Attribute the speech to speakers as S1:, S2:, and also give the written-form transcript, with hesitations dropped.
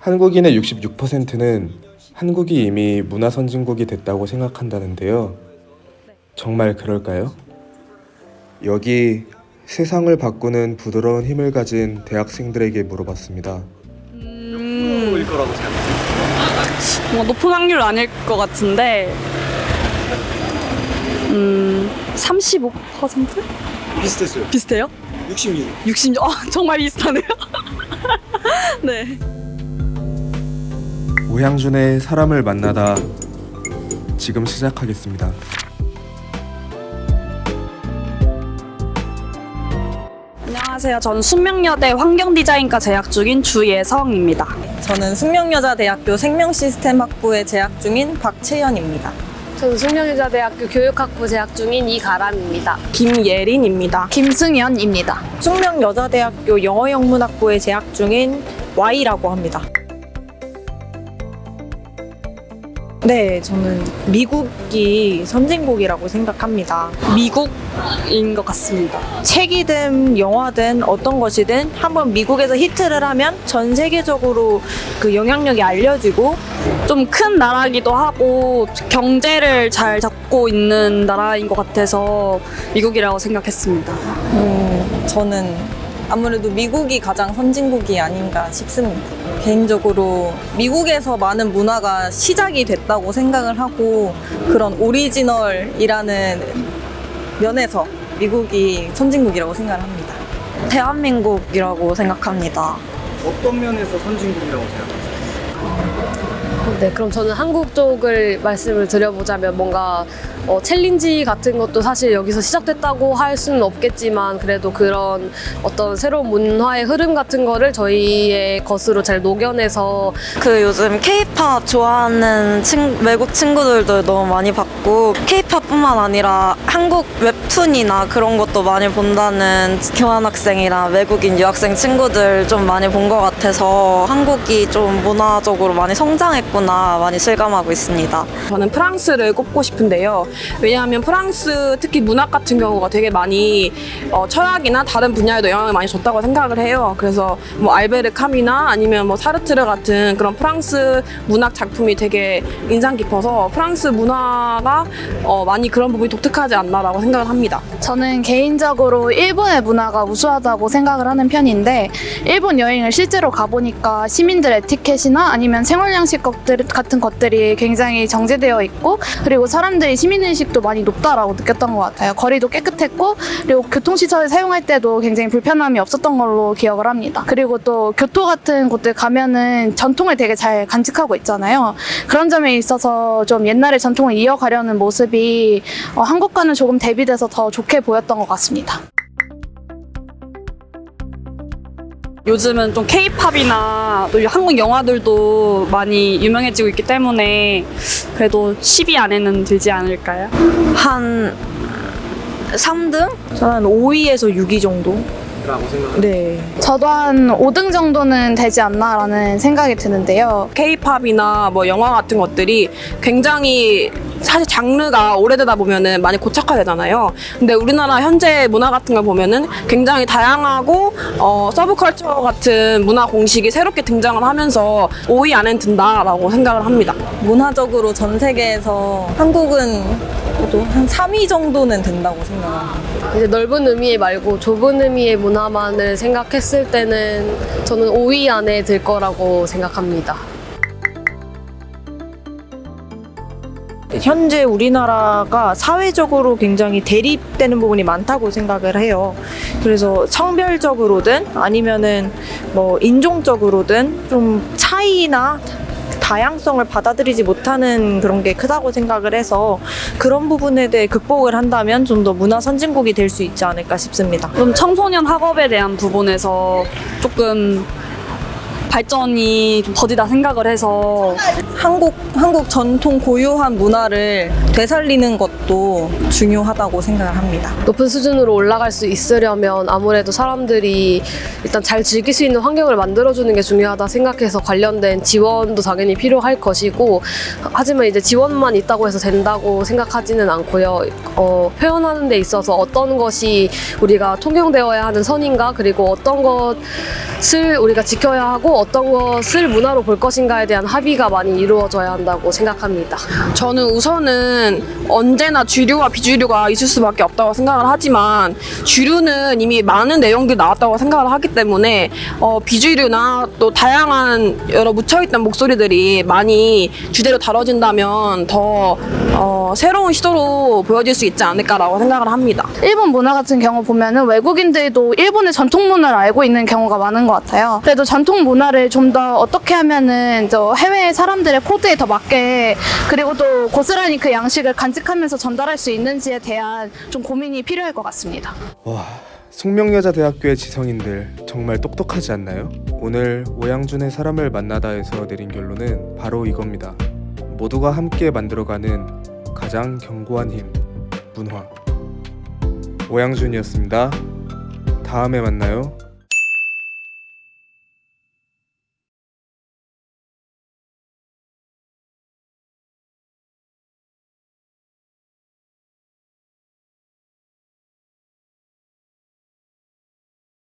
S1: 한국인의 66%는 한국이 이미 문화 선진국이 됐다고 생각한다는데요. 정말 그럴까요? 여기 세상을 바꾸는 부드러운 힘을 가진 대학생들에게 물어봤습니다.
S2: 일 거라고 생각해요.
S3: 뭔가 높은 확률 아닐 것 같은데 35%?
S2: 비슷했어요.
S3: 비슷해요?
S2: 66.
S3: 60? 정말 비슷하네요. 네.
S1: 오향준의 사람을 만나다 지금 시작하겠습니다.
S3: 안녕하세요. 저는 숙명여대 환경디자인과 재학 중인 주예성입니다.
S4: 저는 숙명여자대학교 생명시스템학부에 재학 중인 박채연입니다.
S5: 저는 숙명여자대학교 교육학부 재학 중인 이가람입니다.
S3: 김예린입니다.
S6: 김승연입니다.
S4: 숙명여자대학교 영어영문학부에 재학 중인 Y라고 합니다. 네, 저는 미국이 선진국이라고 생각합니다.
S3: 미국인 것 같습니다.
S4: 책이든 영화든 어떤 것이든 한번 미국에서 히트를 하면 전 세계적으로 그 영향력이 알려지고
S3: 좀 큰 나라기도 하고 경제를 잘 잡고 있는 나라인 것 같아서 미국이라고 생각했습니다.
S4: 저는 아무래도 미국이 가장 선진국이 아닌가 싶습니다. 개인적으로 미국에서 많은 문화가 시작이 됐다고 생각을 하고 그런 오리지널이라는 면에서 미국이 선진국이라고 생각을 합니다.
S6: 대한민국이라고 생각합니다.
S2: 어떤 면에서 선진국이라고 생각하세요?
S5: 네, 그럼 저는 한국 쪽을 말씀을 드려보자면 뭔가 챌린지 같은 것도 사실 여기서 시작됐다고 할 수는 없겠지만 그래도 그런 어떤 새로운 문화의 흐름 같은 거를 저희의 것으로 잘 녹여내서
S6: 그 요즘 K-팝 좋아하는 외국 친구들도 너무 많이 봤고 K-팝뿐만 아니라 한국 웹툰이나 그런 것도 많이 본다는 교환학생이나 외국인 유학생 친구들 좀 많이 본 것 같아서 한국이 좀 문화적으로 많이 성장했구나 많이 실감하고 있습니다.
S3: 저는 프랑스를 꼽고 싶은데요. 왜냐하면 프랑스 특히 문학 같은 경우가 되게 많이 철학이나 다른 분야에도 영향을 많이 줬다고 생각을 해요. 그래서 뭐 알베르 카미나 아니면 뭐 사르트르 같은 그런 프랑스 문학 작품이 되게 인상 깊어서 프랑스 문화가 많이 그런 부분이 독특하지 않나라고 생각을 합니다.
S6: 저는 개인적으로 일본의 문화가 우수하다고 생각을 하는 편인데 일본 여행을 실제로 가보니까 시민들 에티켓이나 아니면 생활양식 같은 것들이 굉장히 정제되어 있고 그리고 사람들이 시민의식도 많이 높다라고 느꼈던 것 같아요. 거리도 깨끗했고 그리고 교통시설을 사용할 때도 굉장히 불편함이 없었던 걸로 기억을 합니다. 그리고 또 교토 같은 곳들 가면은 전통을 되게 잘 간직하고 있잖아요. 그런 점에 있어서 좀 옛날의 전통을 이어가려는 모습이 한국과는 조금 대비돼서 더 좋게 보였던 것 같습니다.
S3: 요즘은 좀 K-팝이나 또 한국 영화들도 많이 유명해지고 있기 때문에 그래도 10위 안에는 들지 않을까요?
S6: 한 3등?
S4: 저는 5위에서 6위 정도?
S2: 라고 생각해요.
S4: 네.
S6: 저도 한 5등 정도는 되지 않나라는 생각이 드는데요.
S3: K-팝이나 뭐 영화 같은 것들이 굉장히 사실 장르가 오래되다 보면은 많이 고착화되잖아요. 근데 우리나라 현재 문화 같은 걸 보면은 굉장히 다양하고 서브컬처 같은 문화 공식이 새롭게 등장을 하면서 5위 안에 든다라고 생각을 합니다.
S4: 문화적으로 전 세계에서 한국은 그래도 한 3위 정도는 된다고 생각합니다.
S5: 이제 넓은 의미의 말고 좁은 의미의 문화만을 생각했을 때는 저는 5위 안에 들 거라고 생각합니다.
S4: 현재 우리나라가 사회적으로 굉장히 대립되는 부분이 많다고 생각을 해요. 그래서 성별적으로든 아니면은 뭐 인종적으로든 좀 차이나 다양성을 받아들이지 못하는 그런 게 크다고 생각을 해서 그런 부분에 대해 극복을 한다면 좀 더 문화 선진국이 될 수 있지 않을까 싶습니다.
S3: 좀 청소년 학업에 대한 부분에서 조금 발전이 좀 더디다 생각을 해서
S4: 한국 전통 고유한 문화를 되살리는 것도 중요하다고 생각을 합니다.
S5: 높은 수준으로 올라갈 수 있으려면 아무래도 사람들이 일단 잘 즐길 수 있는 환경을 만들어주는 게 중요하다 생각해서 관련된 지원도 당연히 필요할 것이고, 하지만 이제 지원만 있다고 해서 된다고 생각하지는 않고요. 표현하는 데 있어서 어떤 것이 우리가 통용되어야 하는 선인가, 그리고 어떤 것을 우리가 지켜야 하고 어떤 것을 문화로 볼 것인가에 대한 합의가 많이 이루어져야 한다고 생각합니다.
S3: 저는 우선은 언제나 주류와 비주류가 있을 수밖에 없다고 생각을 하지만, 주류는 이미 많은 내용들이 나왔다고 생각을 하기 때문에 비주류나 또 다양한 여러 묻혀있던 목소리들이 많이 주제로 다뤄진다면 더 새로운 시도로 보여질 수 있지 않을까라고 생각을 합니다.
S6: 일본 문화 같은 경우 보면은 외국인들도 일본의 전통 문화를 알고 있는 경우가 많은 것 같아요. 그래도 전통 문화를 좀 더 어떻게 하면은 저 해외 사람들의 코드에 더 맞게, 그리고 또 고스란히 그 양식을 간직하면서 전달할 수 있는지에 대한 좀 고민이 필요할 것 같습니다.
S1: 와, 숙명여자대학교의 지성인들 정말 똑똑하지 않나요? 오늘 오양준의 사람을 만나다에서 내린 결론은 바로 이겁니다. 모두가 함께 만들어가는 가장 견고한 힘, 문화. 오양준이었습니다. 다음에 만나요.